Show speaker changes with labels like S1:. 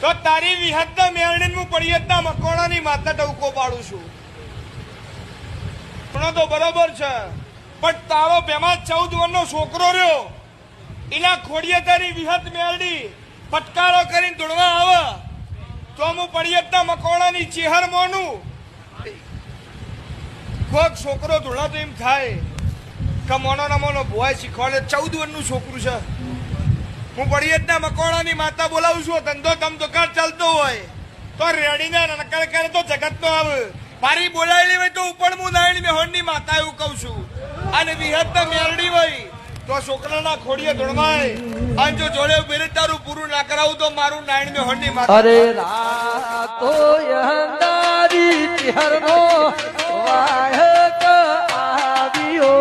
S1: તો તારી વિહતના મેળણી હું પડિયતના મકોણાની માતા ટવકો પાડું છું. પણ તો બરોબર છે, પણ તારો બેમાં 14 વર્ષનો છોકરો રહ્યો એના ખોડીએ તારી વિહત મેળડી ફટકારો કરીને દોડવા આવે તો હું પડિયતના મકોણાની ચેહર મોનું. કોક છોકરો ધોળા તો એમ થાય કે મોનો ના મોનો ભોય શીખવાડે. 14 વર્ષનું છોકરું છે. હું પડિયતના મકોણાની માતા બોલાવું છું. ધંધો ધમ દુકાન ચાલતો હોય તો રેડીને નકર કરે તો જગત નો આવે. મારી બોલાયેલી હોય તો ઉપર હું નાયણી મેહોણની માતા એવું કહું છું. અને વિહતના મેરડી હોય તો છોકરાના ખોડીએ ધોળવાય. અને જો જોડે બેરે તારું પૂરું ના કરાવું તો મારું નાયણી મેહોણની માતા.
S2: અરે રાતો અંધારી ચહેરનો વાહક આવ્યો